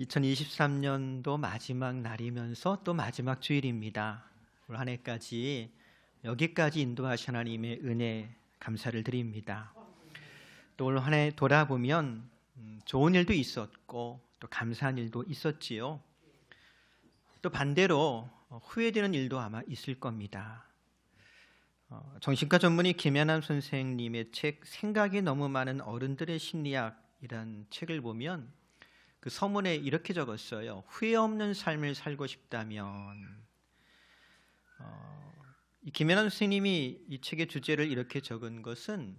2023년도 마지막 날이면서 또 마지막 주일입니다. 올 한 해까지 여기까지 인도하신 하나님의 은혜 감사를 드립니다. 또 올 한 해 돌아보면 좋은 일도 있었고 또 감사한 일도 있었지요. 또 반대로 후회되는 일도 아마 있을 겁니다. 정신과 전문의 김연남 선생님의 책 생각이 너무 많은 어른들의 심리학이란 책을 보면 그 서문에 이렇게 적었어요. 후회 없는 삶을 살고 싶다면. 이 김연남 선생님이 이 책의 주제를 이렇게 적은 것은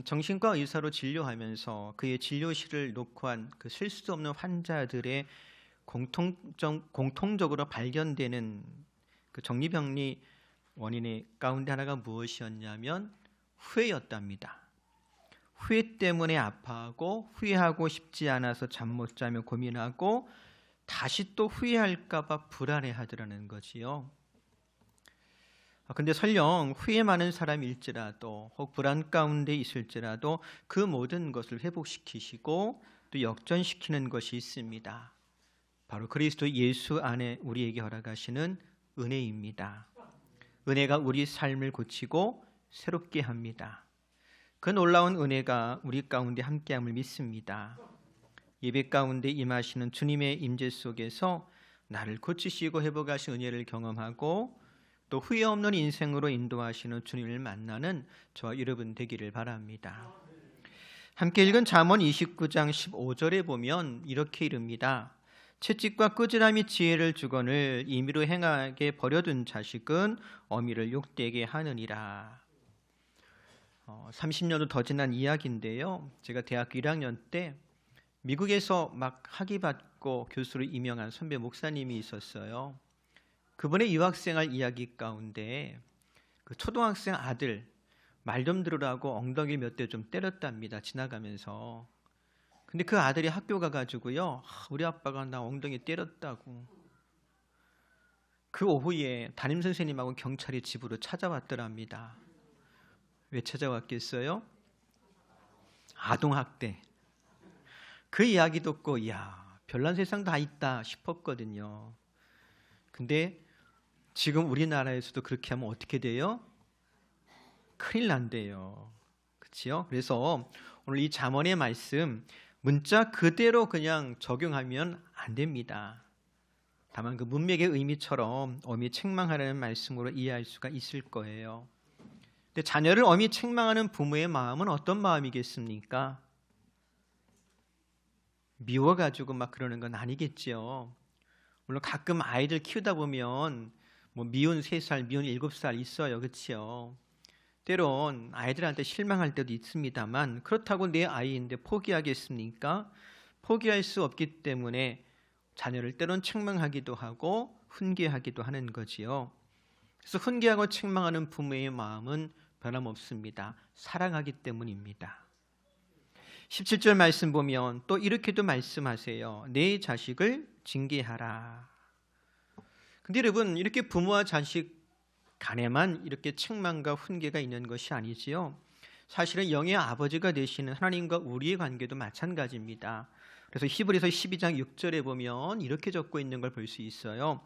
정신과 의사로 진료하면서 그의 진료실을 놓고 한 그 셀 수 없는 환자들의 공통적으로 발견되는 그 정리병리 원인의 가운데 하나가 무엇이었냐면 후회였답니다. 후회 때문에 아파하고 후회하고 싶지 않아서 잠 못 자며 고민하고 다시 또 후회할까 봐 불안해하더라는 거지요. 근데 설령 후회 많은 사람일지라도 혹 불안 가운데 있을지라도 그 모든 것을 회복시키시고 또 역전시키는 것이 있습니다. 바로 그리스도 예수 안에 우리에게 허락하시는 은혜입니다. 은혜가 우리 삶을 고치고 새롭게 합니다. 그 놀라운 은혜가 우리 가운데 함께함을 믿습니다. 예배 가운데 임하시는 주님의 임재 속에서 나를 고치시고 회복하신 은혜를 경험하고 또 후회 없는 인생으로 인도하시는 주님을 만나는 저와 여러분 되기를 바랍니다. 함께 읽은 잠언 29장 15절에 보면 이렇게 이릅니다. 채찍과 꾸지람이 지혜를 주거늘 임의로 행하게 버려둔 자식은 어미를 욕되게 하느니라. 30년도 더 지난 이야기인데요. 제가 대학교 1학년 때 미국에서 막 학위 받고 교수로 임명한 선배 목사님이 있었어요. 그분의 유학생활 이야기 가운데 그 초등학생 아들 말 좀 들으라고 엉덩이 몇 대 좀 때렸답니다. 지나가면서. 근데 그 아들이 학교 가가지고요. 우리 아빠가 나 엉덩이 때렸다고. 그 오후에 담임선생님하고 경찰이 집으로 찾아왔더랍니다. 왜 찾아왔겠어요? 아동학대. 그 이야기 듣고 이야 별난 세상 다 있다 싶었거든요. 근데 지금 우리나라에서도 그렇게 하면 어떻게 돼요? 큰일 난대요. 그렇지요? 그래서 오늘 이 잠언의 말씀 문자 그대로 그냥 적용하면 안 됩니다. 다만 그 문맥의 의미처럼 어미 책망하라는 말씀으로 이해할 수가 있을 거예요. 근데 자녀를 어미 책망하는 부모의 마음은 어떤 마음이겠습니까? 미워가지고 막 그러는 건 아니겠지요. 물론 가끔 아이들 키우다 보면 뭐 미운 3살, 미운 7살 있어요. 그렇지요? 때론 아이들한테 실망할 때도 있습니다만 그렇다고 내 아이인데 포기하겠습니까? 포기할 수 없기 때문에 자녀를 때론 책망하기도 하고 훈계하기도 하는 거지요. 그래서 훈계하고 책망하는 부모의 마음은 변함없습니다. 사랑하기 때문입니다. 17절 말씀 보면 또 이렇게도 말씀하세요. 내 자식을 징계하라. 근데 여러분 이렇게 부모와 자식 간에만 이렇게 책망과 훈계가 있는 것이 아니지요. 사실은 영의 아버지가 되시는 하나님과 우리의 관계도 마찬가지입니다. 그래서 히브리서 12장 6절에 보면 이렇게 적고 있는 걸 볼 수 있어요.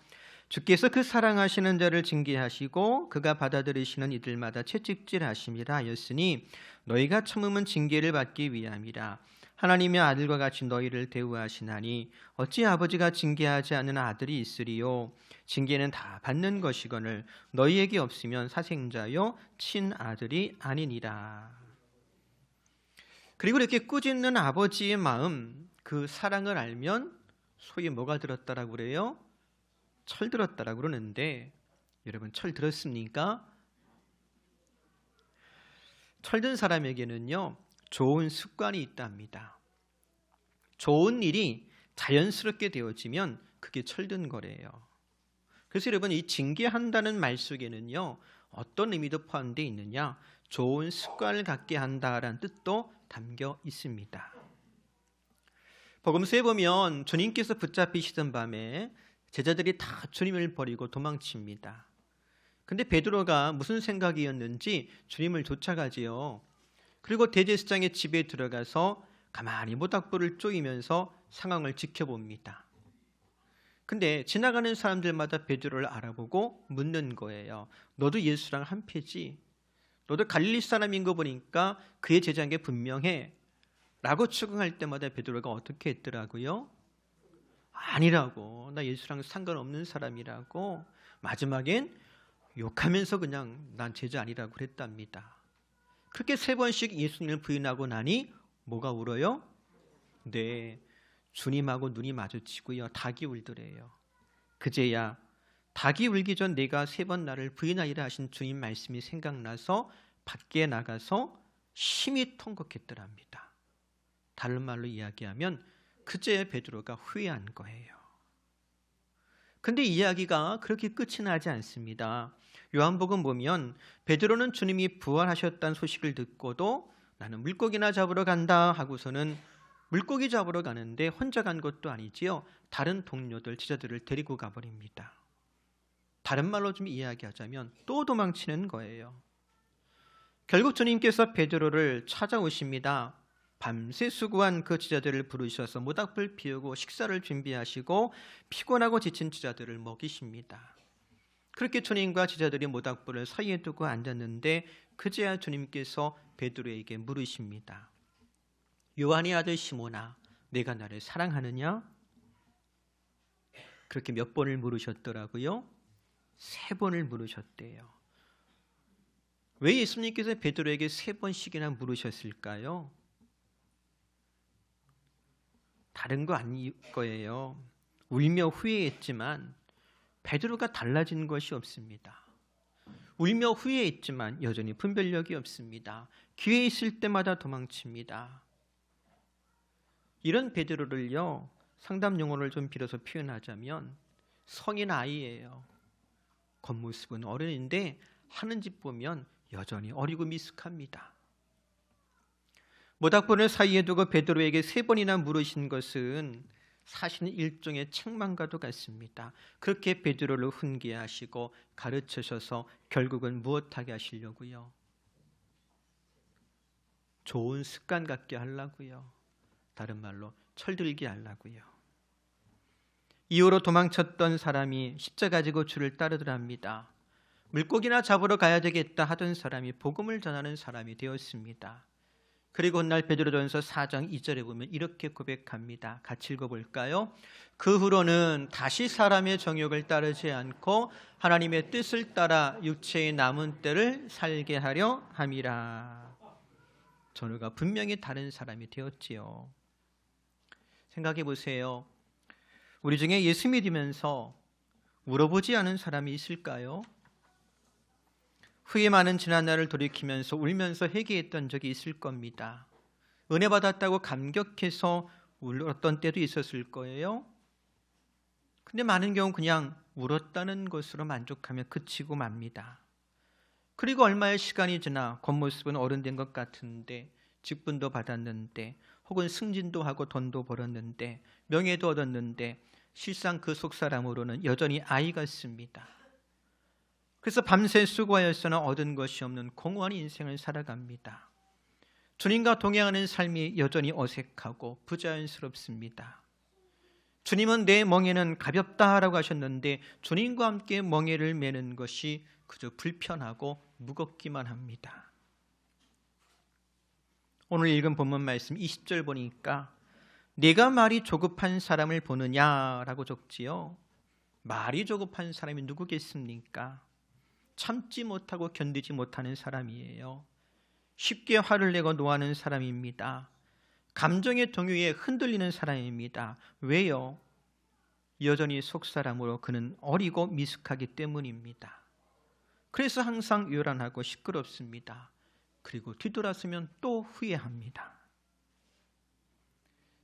주께서 그 사랑하시는 자를 징계하시고 그가 받아들이시는 이들마다 채찍질하심이라 하였으니 너희가 참으면 징계를 받기 위함이라. 하나님의 아들과 같이 너희를 대우하시나니 어찌 아버지가 징계하지 않는 아들이 있으리요. 징계는 다 받는 것이거늘 너희에게 없으면 사생자요 친아들이 아니니라. 그리고 이렇게 꾸짖는 아버지의 마음, 그 사랑을 알면 소위 뭐가 들었다라고 그래요? 철 들었다라고 그러는데 여러분 철 들었습니까? 철든 사람에게는요 좋은 습관이 있답니다. 좋은 일이 자연스럽게 되어지면 그게 철든 거래요. 그래서 여러분 이 징계한다는 말 속에는요 어떤 의미도 포함되어 있느냐, 좋은 습관을 갖게 한다라는 뜻도 담겨 있습니다. 복음서에 보면 주님께서 붙잡히시던 밤에 제자들이 다 주님을 버리고 도망칩니다. 근데 베드로가 무슨 생각이었는지 주님을 쫓아가지요. 그리고 대제사장의 집에 들어가서 가만히 모닥불을 쪼이면서 상황을 지켜봅니다. 근데 지나가는 사람들마다 베드로를 알아보고 묻는 거예요. 너도 예수랑 한패지? 너도 갈릴리 사람인 거 보니까 그의 제자인 게 분명해. 라고 추궁할 때마다 베드로가 어떻게 했더라고요? 아니라고. 나 예수랑 상관없는 사람이라고. 마지막엔 욕하면서 그냥 난 제자 아니라고 그랬답니다. 그렇게 3번씩 예수님을 부인하고 나니 뭐가 울어요? 네, 주님하고 눈이 마주치고요. 닭이 울더래요. 그제야 닭이 울기 전 내가 3번 나를 부인하리라 하신 주님 말씀이 생각나서 밖에 나가서 심히 통곡했더랍니다. 다른 말로 이야기하면 그제야 베드로가 후회한 거예요. 근데 이야기가 그렇게 끝이 나지 않습니다. 요한복음 보면 베드로는 주님이 부활하셨다는 소식을 듣고도 나는 물고기나 잡으러 간다 하고서는 물고기 잡으러 가는데 혼자 간 것도 아니지요. 다른 동료들, 제자들을 데리고 가버립니다. 다른 말로 좀 이야기하자면 또 도망치는 거예요. 결국 주님께서 베드로를 찾아오십니다. 밤새 수고한 그 제자들을 부르셔서 모닥불 피우고 식사를 준비하시고 피곤하고 지친 제자들을 먹이십니다. 그렇게 주님과 제자들이 모닥불을 사이에 두고 앉았는데 그제야 주님께서 베드로에게 물으십니다. 요한의 아들 시몬아, 내가 나를 사랑하느냐? 그렇게 몇 번을 물으셨더라고요? 3번을 물으셨대요. 왜 예수님께서 베드로에게 3번씩이나 물으셨을까요? 다른 거 아닐 거예요. 울며 후회했지만 베드로가 달라진 것이 없습니다. 울며 후회했지만 여전히 분별력이 없습니다. 기회 있을 때마다 도망칩니다. 이런 베드로를요, 상담 용어를 좀 빌어서 표현하자면 성인 아이예요. 겉모습은 어른인데 하는 짓 보면 여전히 어리고 미숙합니다. 모닥불을 사이에 두고 베드로에게 3번이나 물으신 것은 사실은 일종의 책망과도 같습니다. 그렇게 베드로를 훈계하시고 가르치셔서 결국은 무엇하게 하시려고요? 좋은 습관 갖게 하려고요. 다른 말로 철들게 하려고요. 이후로 도망쳤던 사람이 십자가 지고 주를 따르더랍니다. 물고기나 잡으러 가야 되겠다 하던 사람이 복음을 전하는 사람이 되었습니다. 그리고 훗날 베드로전서 4장 2절에 보면 이렇게 고백합니다. 같이 읽어볼까요? 그 후로는 다시 사람의 정욕을 따르지 않고 하나님의 뜻을 따라 육체의 남은 때를 살게 하려 함이라. 전우가 분명히 다른 사람이 되었지요. 생각해 보세요. 우리 중에 예수 믿으면서 울어보지 않은 사람이 있을까요? 후회 많은 지난날을 돌이키면서 울면서 회개했던 적이 있을 겁니다. 은혜 받았다고 감격해서 울었던 때도 있었을 거예요. 근데 많은 경우 그냥 울었다는 것으로 만족하며 그치고 맙니다. 그리고 얼마의 시간이 지나 겉모습은 어른된 것 같은데 직분도 받았는데 혹은 승진도 하고 돈도 벌었는데 명예도 얻었는데 실상 그 속사람으로는 여전히 아이 같습니다. 그래서 밤새 수고하였으나 얻은 것이 없는 공허한 인생을 살아갑니다. 주님과 동행하는 삶이 여전히 어색하고 부자연스럽습니다. 주님은 내 멍에는 가볍다라고 하셨는데 주님과 함께 멍에를 메는 것이 그저 불편하고 무겁기만 합니다. 오늘 읽은 본문 말씀 20절 보니까 내가 말이 조급한 사람을 보느냐라고 적지요. 말이 조급한 사람이 누구겠습니까? 참지 못하고 견디지 못하는 사람이에요. 쉽게 화를 내고 노하는 사람입니다. 감정의 동요에 흔들리는 사람입니다. 왜요? 여전히 속사람으로 그는 어리고 미숙하기 때문입니다. 그래서 항상 요란하고 시끄럽습니다. 그리고 뒤돌아서면 또 후회합니다.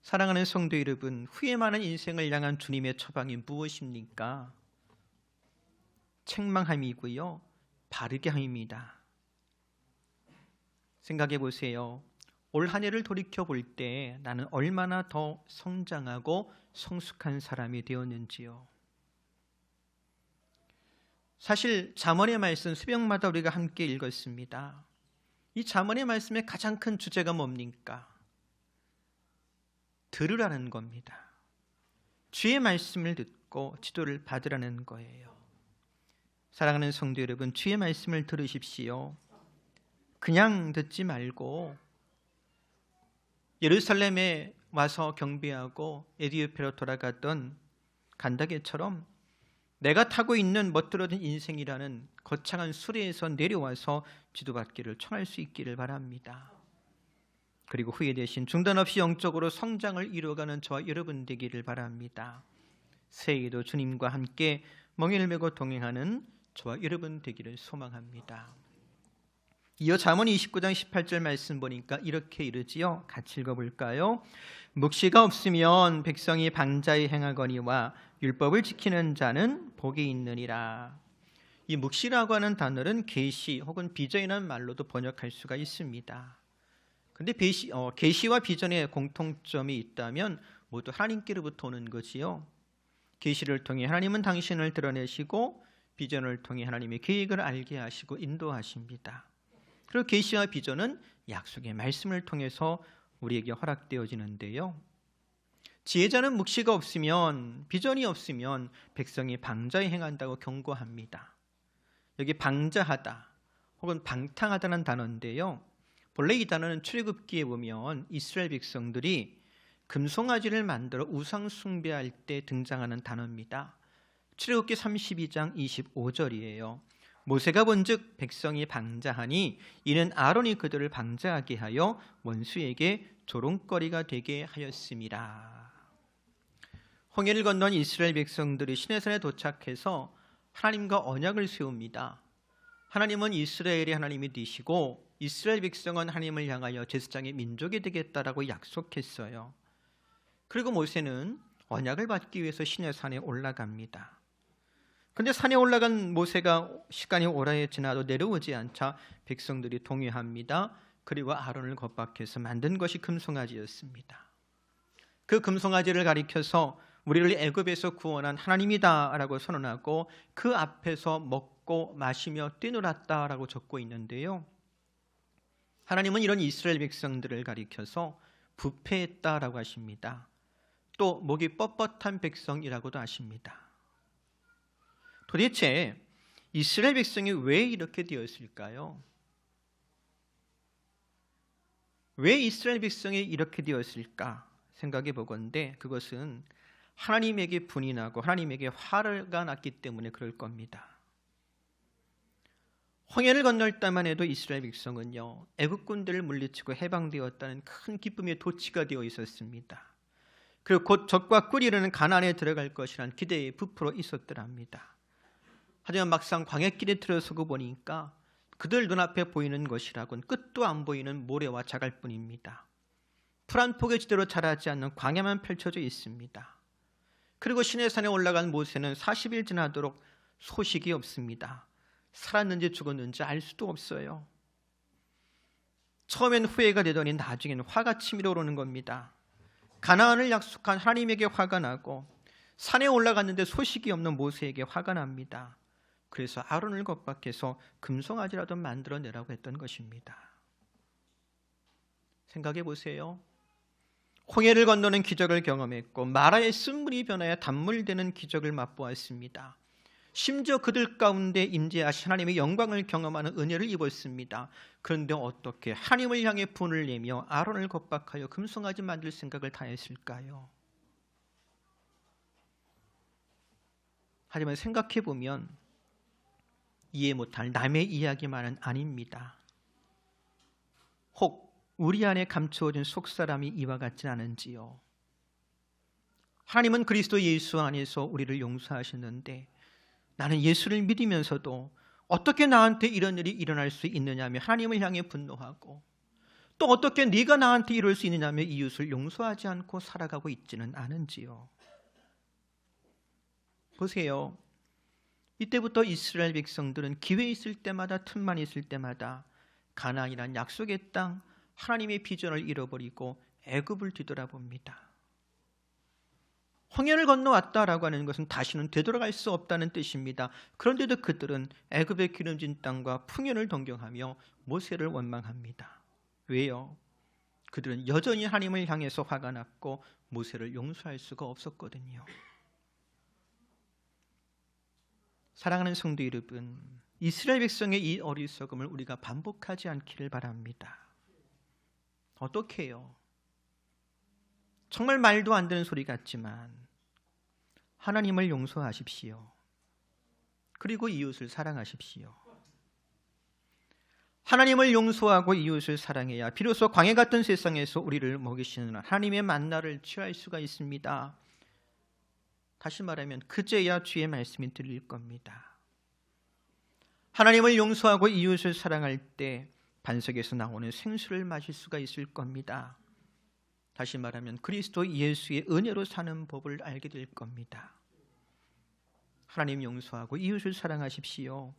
사랑하는 성도 여러분, 후회 많은 인생을 향한 주님의 처방이 무엇입니까? 책망함이고요, 바르게 함입니다. 생각해 보세요. 올 한 해를 돌이켜 볼 때 나는 얼마나 더 성장하고 성숙한 사람이 되었는지요. 사실 잠언의 말씀 새벽마다 우리가 함께 읽었습니다. 이 잠언의 말씀의 가장 큰 주제가 뭡니까? 들으라는 겁니다. 주의 말씀을 듣고 지도를 받으라는 거예요. 사랑하는 성도 여러분, 주의 말씀을 들으십시오. 그냥 듣지 말고 예루살렘에 와서 경배하고 에디오피아로 돌아갔던 간다게처럼 내가 타고 있는 멋들어진 인생이라는 거창한 수레에서 내려와서 지도받기를 청할 수 있기를 바랍니다. 그리고 후에 대신 중단 없이 영적으로 성장을 이루어가는 저와 여러분 되기를 바랍니다. 새해에도 주님과 함께 멍에를 메고 동행하는 저와 여러분 되기를 소망합니다. 이어 잠언 29장 18절 말씀 보니까 이렇게 이르지요. 같이 읽어볼까요? 묵시가 없으면 백성이 방자히 행하거니와 율법을 지키는 자는 복이 있느니라. 이 묵시라고 하는 단어는 계시 혹은 비전이라는 말로도 번역할 수가 있습니다. 그런데 계시와 비전에 공통점이 있다면 모두 하나님께로부터 오는 거지요. 계시를 통해 하나님은 당신을 드러내시고 비전을 통해 하나님의 계획을 알게 하시고 인도하십니다. 그리고 계시와 비전은 약속의 말씀을 통해서 우리에게 허락되어지는데요. 지혜자는 묵시가 없으면, 비전이 없으면 백성이 방자히 행한다고 경고합니다. 여기 방자하다 혹은 방탕하다는 단어인데요. 본래 이 단어는 출애굽기에 보면 이스라엘 백성들이 금송아지를 만들어 우상 숭배할 때 등장하는 단어입니다. 출애굽기 32장 25절이에요. 모세가 본즉 백성이 방자하니 이는 아론이 그들을 방자하게 하여 원수에게 조롱거리가 되게 하였음이라. 홍해를 건넌 이스라엘 백성들이 시내산에 도착해서 하나님과 언약을 세웁니다. 하나님은 이스라엘의 하나님이 되시고 이스라엘 백성은 하나님을 향하여 제사장의 민족이 되겠다라고 약속했어요. 그리고 모세는 언약을 받기 위해서 시내산에 올라갑니다. 그런데 산에 올라간 모세가 시간이 오래 지나도 내려오지 않자 백성들이 동요합니다. 그리고 아론을 겁박해서 만든 것이 금송아지였습니다. 그 금송아지를 가리켜서 우리를 애굽에서 구원한 하나님이다라고 선언하고 그 앞에서 먹고 마시며 뛰놀았다라고 적고 있는데요. 하나님은 이런 이스라엘 백성들을 가리켜서 부패했다라고 하십니다. 또 목이 뻣뻣한 백성이라고도 하십니다. 도대체 이스라엘 백성이 왜 이렇게 되었을까요? 왜 이스라엘 백성이 이렇게 되었을까 생각해 보건대 그것은 하나님에게 분이 나고 하나님에게 화가 났기 때문에 그럴 겁니다. 홍해를 건널 때만 해도 이스라엘 백성은요, 애굽 군대를 물리치고 해방되었다는 큰 기쁨의 도취가 되어 있었습니다. 그리고 곧 적과 꿀이 흐르는 가나안에 들어갈 것이라는 기대에 부풀어 있었더랍니다. 하지만 막상 광야길에 들어서고 보니까 그들 눈앞에 보이는 것이라곤 끝도 안 보이는 모래와 자갈뿐입니다. 풀 한 폭의 지대로 자라지 않는 광야만 펼쳐져 있습니다. 그리고 시내산에 올라간 모세는 40일 지나도록 소식이 없습니다. 살았는지 죽었는지 알 수도 없어요. 처음엔 후회가 되더니 나중에는 화가 치밀어 오르는 겁니다. 가나안을 약속한 하나님에게 화가 나고 산에 올라갔는데 소식이 없는 모세에게 화가 납니다. 그래서 아론을 겁박해서 금송아지라도 만들어내라고 했던 것입니다. 생각해 보세요. 홍해를 건너는 기적을 경험했고 마라의 쓴물이 변하여 단물 되는 기적을 맛보았습니다. 심지어 그들 가운데 임재하신 하나님의 영광을 경험하는 은혜를 입었습니다. 그런데 어떻게 하나님을 향해 분을 내며 아론을 겁박하여 금송아지 만들 생각을 다 했을까요? 하지만 생각해 보면 이해 못할 남의 이야기만은 아닙니다. 혹 우리 안에 감추어진 속사람이 이와 같지 않은지요? 하나님은 그리스도 예수 안에서 우리를 용서하셨는데 나는 예수를 믿으면서도 어떻게 나한테 이런 일이 일어날 수 있느냐며 하나님을 향해 분노하고 또 어떻게 네가 나한테 이럴 수 있느냐며 이웃을 용서하지 않고 살아가고 있지는 않은지요? 보세요. 이때부터 이스라엘 백성들은 기회 있을 때마다 틈만 있을 때마다 가나안이란 약속의 땅 하나님의 비전을 잃어버리고 애굽을 뒤돌아봅니다. 홍해를 건너왔다라고 하는 것은 다시는 되돌아갈 수 없다는 뜻입니다. 그런데도 그들은 애굽의 기름진 땅과 풍요를 동경하며 모세를 원망합니다. 왜요? 그들은 여전히 하나님을 향해서 화가 났고 모세를 용서할 수가 없었거든요. 사랑하는 성도 여러분, 이스라엘 백성의 이 어리석음을 우리가 반복하지 않기를 바랍니다. 어떻게 해요? 정말 말도 안 되는 소리 같지만 하나님을 용서하십시오. 그리고 이웃을 사랑하십시오. 하나님을 용서하고 이웃을 사랑해야 비로소 광야 같은 세상에서 우리를 먹이시는 하나님의 만나를 취할 수가 있습니다. 다시 말하면 그제야 주의 말씀이 들릴 겁니다. 하나님을 용서하고 이웃을 사랑할 때 반석에서 나오는 생수를 마실 수가 있을 겁니다. 다시 말하면 그리스도 예수의 은혜로 사는 법을 알게 될 겁니다. 하나님 용서하고 이웃을 사랑하십시오.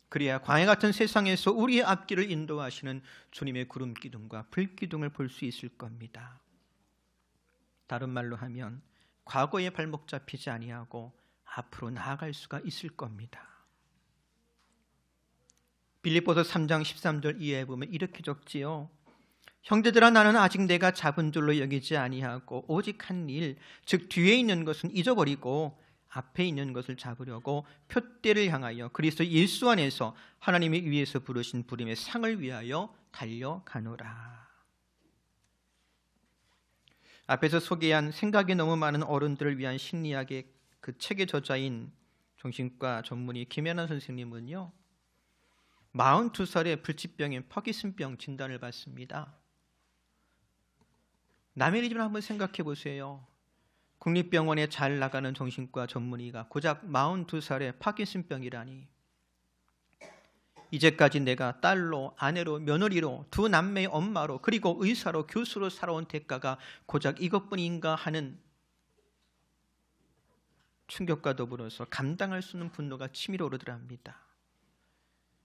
그래야 광야 같은 세상에서 우리의 앞길을 인도하시는 주님의 구름 기둥과 불 기둥을 볼 수 있을 겁니다. 다른 말로 하면 과거에 발목 잡히지 아니하고 앞으로 나아갈 수가 있을 겁니다. 빌립보서 3장 13절 이하에 보면 이렇게 적지요. 형제들아, 나는 아직 내가 잡은 줄로 여기지 아니하고 오직 한 일, 즉 뒤에 있는 것은 잊어버리고 앞에 있는 것을 잡으려고 표대를 향하여 그리스도 예수 안에서 하나님이 위에서 부르신 부름의 상을 위하여 달려가노라. 앞에서 소개한 생각이 너무 많은 어른들을 위한 심리학의 그 책의 저자인 정신과 전문의 김연아 선생님은요, 42살에 불치병인 파킨슨병 진단을 받습니다. 남의 일이지만 한번 생각해 보세요. 국립병원에 잘 나가는 정신과 전문의가 고작 42살에 파킨슨병이라니. 이제까지 내가 딸로, 아내로, 며느리로, 두 남매의 엄마로, 그리고 의사로, 교수로 살아온 대가가 고작 이것뿐인가 하는 충격과 더불어서 감당할 수 없는 분노가 치밀어 오르더랍니다.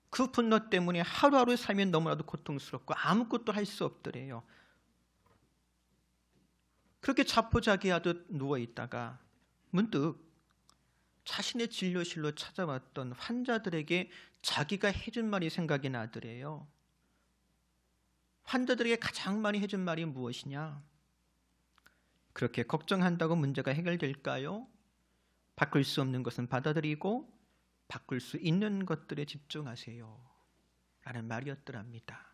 그 분노 때문에 하루하루 살면 너무나도 고통스럽고 아무것도 할 수 없더래요. 그렇게 자포자기하듯 누워있다가 문득 자신의 진료실로 찾아왔던 환자들에게 자기가 해준 말이 생각이 나더래요. 환자들에게 가장 많이 해준 말이 무엇이냐? 그렇게 걱정한다고 문제가 해결될까요? 바꿀 수 없는 것은 받아들이고 바꿀 수 있는 것들에 집중하세요 라는 말이었더랍니다.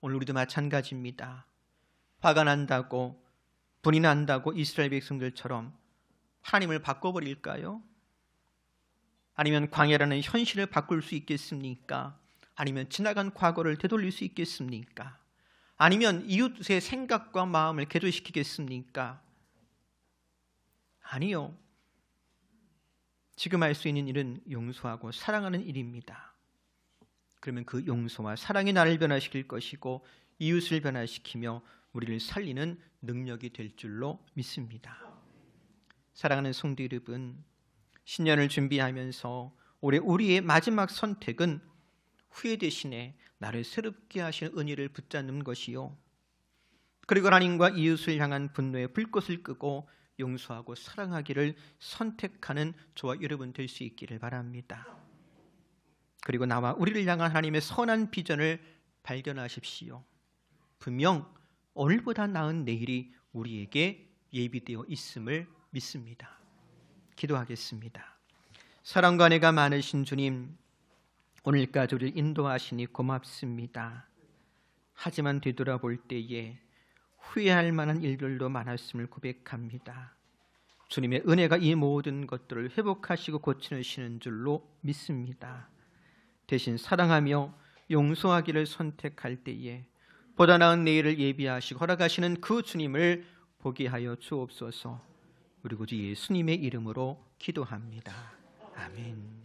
오늘 우리도 마찬가지입니다. 화가 난다고, 분이 난다고 이스라엘 백성들처럼 하나님을 바꿔버릴까요? 아니면 광야라는 현실을 바꿀 수 있겠습니까? 아니면 지나간 과거를 되돌릴 수 있겠습니까? 아니면 이웃의 생각과 마음을 개조시키겠습니까? 아니요. 지금 할 수 있는 일은 용서하고 사랑하는 일입니다. 그러면 그 용서와 사랑이 나를 변화시킬 것이고 이웃을 변화시키며 우리를 살리는 능력이 될 줄로 믿습니다. 사랑하는 성도 여러분, 신년을 준비하면서 올해 우리의 마지막 선택은 후회 대신에 나를 새롭게 하신 은혜를 붙잡는 것이요, 그리고 하나님과 이웃을 향한 분노의 불꽃을 끄고 용서하고 사랑하기를 선택하는 저와 여러분 될 수 있기를 바랍니다. 그리고 나와 우리를 향한 하나님의 선한 비전을 발견하십시오. 분명 오늘보다 나은 내일이 우리에게 예비되어 있음을 믿습니다. 기도하겠습니다. 사랑과 은혜가 많으신 주님, 오늘까지 우리를 인도하시니 고맙습니다. 하지만 되돌아볼 때에 후회할 만한 일들도 많았음을 고백합니다. 주님의 은혜가 이 모든 것들을 회복하시고 고치시는 줄로 믿습니다. 대신 사랑하며 용서하기를 선택할 때에 보다 나은 내일을 예비하시고 허락하시는 그 주님을 보게 하여 주옵소서. 우리 구주 예수님의 이름으로 기도합니다. 아멘.